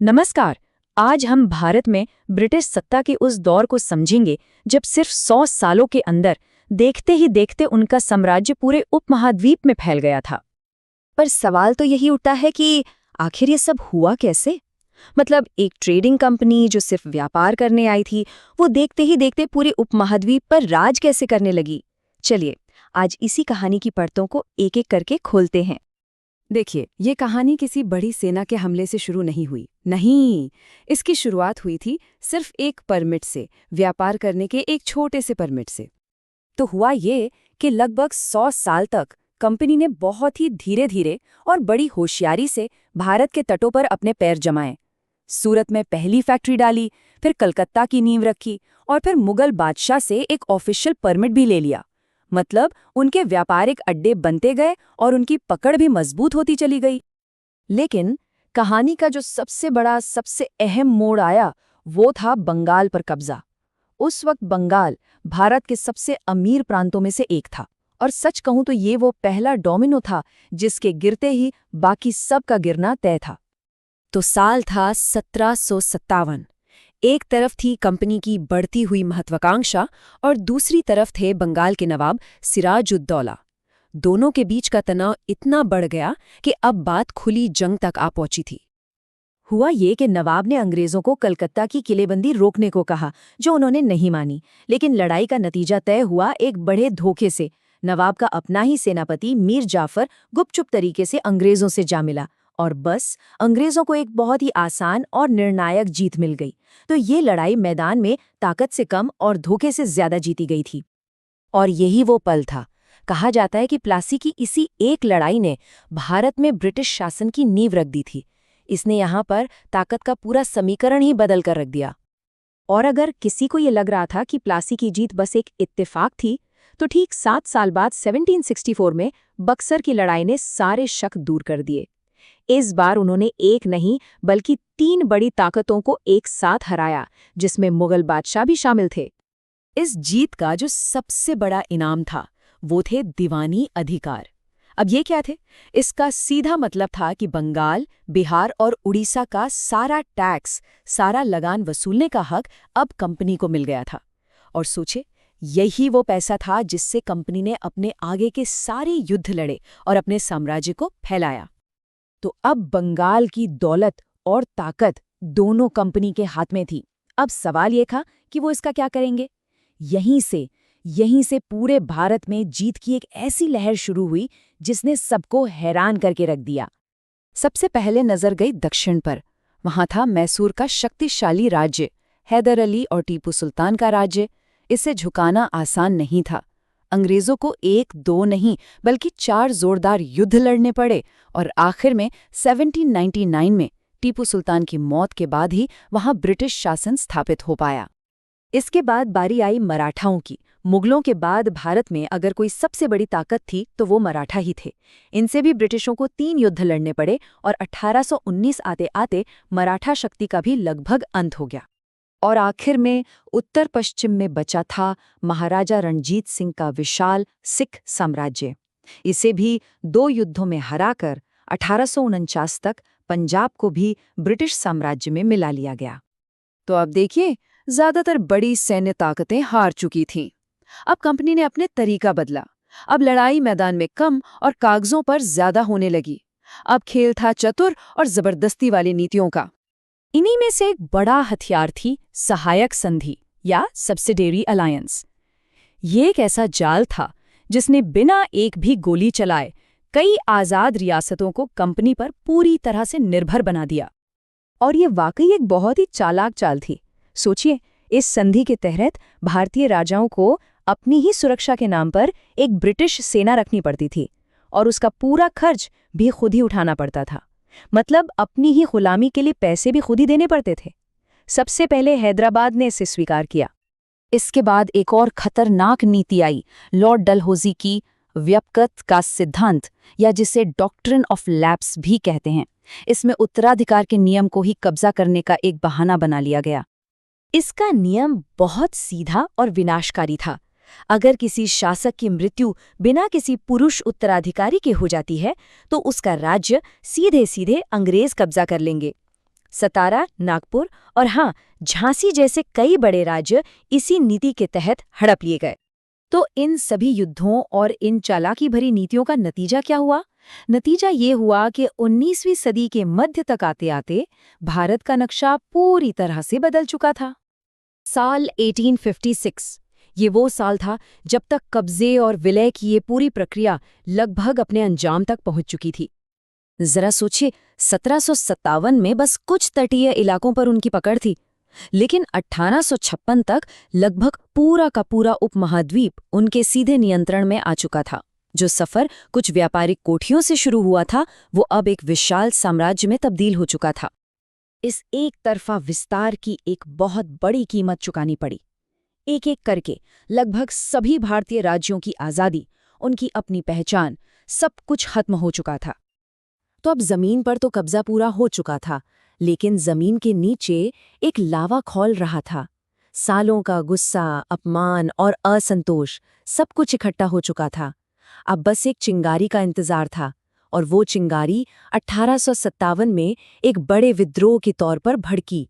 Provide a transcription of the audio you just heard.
नमस्कार। आज हम भारत में ब्रिटिश सत्ता के उस दौर को समझेंगे जब सिर्फ 100 सालों के अंदर देखते ही देखते उनका साम्राज्य पूरे उपमहाद्वीप में फैल गया था। पर सवाल तो यही उठता है कि आखिर ये सब हुआ कैसे? मतलब एक ट्रेडिंग कंपनी जो सिर्फ व्यापार करने आई थी, वो देखते ही देखते पूरे उपमहाद्वीप पर राज कैसे करने लगी? चलिए, आज इसी कहानी की परतों को एक-एक करके खोलते हैं। देखिए, ये कहानी किसी बड़ी सेना के हमले से शुरू नहीं हुई। नहीं, इसकी शुरुआत हुई थी सिर्फ एक परमिट से, व्यापार करने के एक छोटे से परमिट से। तो हुआ ये कि लगभग 100 साल तक कंपनी ने बहुत ही धीरे धीरे और बड़ी होशियारी से भारत के तटों पर अपने पैर जमाए। सूरत में पहली फैक्ट्री डाली, फिर कलकत्ता की नींव रखी और फिर मुगल बादशाह से एक ऑफिशियल परमिट भी ले लिया। मतलब उनके व्यापारिक अड्डे बनते गए और उनकी पकड़ भी मजबूत होती चली गई। लेकिन कहानी का जो सबसे बड़ा, सबसे अहम मोड़ आया, वो था बंगाल पर कब्जा। उस वक्त बंगाल भारत के सबसे अमीर प्रांतों में से एक था, और सच कहूं तो ये वो पहला डोमिनो था जिसके गिरते ही बाकी सब का गिरना तय था। तो साल था 1757। एक तरफ थी कंपनी की बढ़ती हुई महत्वाकांक्षा और दूसरी तरफ थे बंगाल के नवाब सिराजुद्दौला। दोनों के बीच का तनाव इतना बढ़ गया कि अब बात खुली जंग तक आ पहुंची थी। हुआ ये कि नवाब ने अंग्रेजों को कलकत्ता की किलेबंदी रोकने को कहा, जो उन्होंने नहीं मानी। लेकिन लड़ाई का नतीजा तय हुआ एक बड़े धोखे से। नवाब का अपना ही सेनापति मीर जाफर गुपचुप तरीके से अंग्रेजों से जा मिला, और बस अंग्रेजों को एक बहुत ही आसान और निर्णायक जीत मिल गई। तो ये लड़ाई मैदान में ताकत से कम और धोखे से ज्यादा जीती गई थी। और यही वो पल था। कहा जाता है कि प्लासी की इसी एक लड़ाई ने भारत में ब्रिटिश शासन की नींव रख दी थी। इसने यहाँ पर ताकत का पूरा समीकरण ही बदल कर रख दिया। और अगर किसी को ये लग रहा था कि प्लासी की जीत बस एक इत्तेफाक थी, तो ठीक 7 साल बाद 1764 में बक्सर की लड़ाई ने सारे शक दूर कर दिए। इस बार उन्होंने एक नहीं बल्कि 3 बड़ी ताकतों को एक साथ हराया, जिसमें मुगल बादशाह भी शामिल थे। इस जीत का जो सबसे बड़ा इनाम था, वो थे दीवानी अधिकार। अब ये क्या थे? इसका सीधा मतलब था कि बंगाल, बिहार और उड़ीसा का सारा टैक्स, सारा लगान वसूलने का हक अब कंपनी को मिल गया था। और सोचे, यही वो पैसा था जिससे कंपनी ने अपने आगे के सारे युद्ध लड़े और अपने साम्राज्य को फैलाया। तो अब बंगाल की दौलत और ताकत दोनों कंपनी के हाथ में थी। अब सवाल ये था कि वो इसका क्या करेंगे। यहीं से पूरे भारत में जीत की एक ऐसी लहर शुरू हुई जिसने सबको हैरान करके रख दिया। सबसे पहले नजर गई दक्षिण पर। वहां था मैसूर का शक्तिशाली राज्य, हैदर अली और टीपू सुल्तान का राज्य। इसे झुकाना आसान नहीं था। अंग्रेजों को 1-2 नहीं बल्कि 4 जोरदार युद्ध लड़ने पड़े, और आखिर में 1799 में टीपू सुल्तान की मौत के बाद ही वहां ब्रिटिश शासन स्थापित हो पाया। इसके बाद बारी आई मराठाओं की। मुगलों के बाद भारत में अगर कोई सबसे बड़ी ताकत थी तो वो मराठा ही थे। इनसे भी ब्रिटिशों को 3 युद्ध लड़ने पड़े, और 1819 आते आते मराठा शक्ति का भी लगभग अंत हो गया। और आखिर में उत्तर पश्चिम में बचा था महाराजा रणजीत सिंह का विशाल सिख साम्राज्य। इसे भी 2 युद्धों में हराकर 1849 तक पंजाब को भी ब्रिटिश साम्राज्य में मिला लिया गया। तो अब देखिए, ज्यादातर बड़ी सैन्य ताकतें हार चुकी थीं। अब कंपनी ने अपने तरीका बदला। अब लड़ाई मैदान में कम और कागजों पर ज्यादा होने लगी। अब खेल था चतुर और जबरदस्ती वाली नीतियों का। इन्हीं में से एक बड़ा हथियार थी सहायक संधि या सब्सिडियरी अलायंस। ये एक ऐसा जाल था जिसने बिना एक भी गोली चलाए कई आज़ाद रियासतों को कंपनी पर पूरी तरह से निर्भर बना दिया। और ये वाकई एक बहुत ही चालाक चाल थी। सोचिए, इस संधि के तहत भारतीय राजाओं को अपनी ही सुरक्षा के नाम पर एक ब्रिटिश सेना रखनी पड़ती थी, और उसका पूरा खर्च भी खुद ही उठाना पड़ता था। मतलब अपनी ही गुलामी के लिए पैसे भी खुद ही देने पड़ते थे। सबसे पहले हैदराबाद ने इसे स्वीकार किया। इसके बाद एक और खतरनाक नीति आई, लॉर्ड डलहौजी की व्यापकता का सिद्धांत, या जिसे डॉक्ट्रिन ऑफ लैप्स भी कहते हैं। इसमें उत्तराधिकार के नियम को ही कब्जा करने का एक बहाना बना लिया गया। इसका नियम बहुत सीधा और विनाशकारी था। अगर किसी शासक की मृत्यु बिना किसी पुरुष उत्तराधिकारी के हो जाती है, तो उसका राज्य सीधे सीधे अंग्रेज कब्जा कर लेंगे। सतारा, नागपुर और हाँ, झांसी जैसे कई बड़े राज्य इसी नीति के तहत हड़प लिए गए। तो इन सभी युद्धों और इन चालाकी भरी नीतियों का नतीजा क्या हुआ? नतीजा ये हुआ कि 19वीं सदी के मध्य तक आते-आते भारत का नक्शा पूरी तरह से बदल चुका था। साल 1856 ये वो साल था जब तक कब्जे और विलय की ये पूरी प्रक्रिया लगभग अपने अंजाम तक पहुंच चुकी थी। जरा सोचिए, 1757 में बस कुछ तटीय इलाकों पर उनकी पकड़ थी, लेकिन 1856 तक लगभग पूरा का पूरा उपमहाद्वीप उनके सीधे नियंत्रण में आ चुका था। जो सफर कुछ व्यापारिक कोठियों से शुरू हुआ था, वो अब एक विशाल साम्राज्य में तब्दील हो चुका था। इस एक तरफा विस्तार की एक बहुत बड़ी कीमत चुकानी पड़ी। एक एक करके लगभग सभी भारतीय राज्यों की आज़ादी, उनकी अपनी पहचान, सब कुछ खत्म हो चुका था। तो अब जमीन पर तो कब्जा पूरा हो चुका था, लेकिन जमीन के नीचे एक लावा खौल रहा था। सालों का गुस्सा, अपमान और असंतोष सब कुछ इकट्ठा हो चुका था। अब बस एक चिंगारी का इंतजार था, और वो चिंगारी 1857 में एक बड़े विद्रोह के तौर पर भड़की।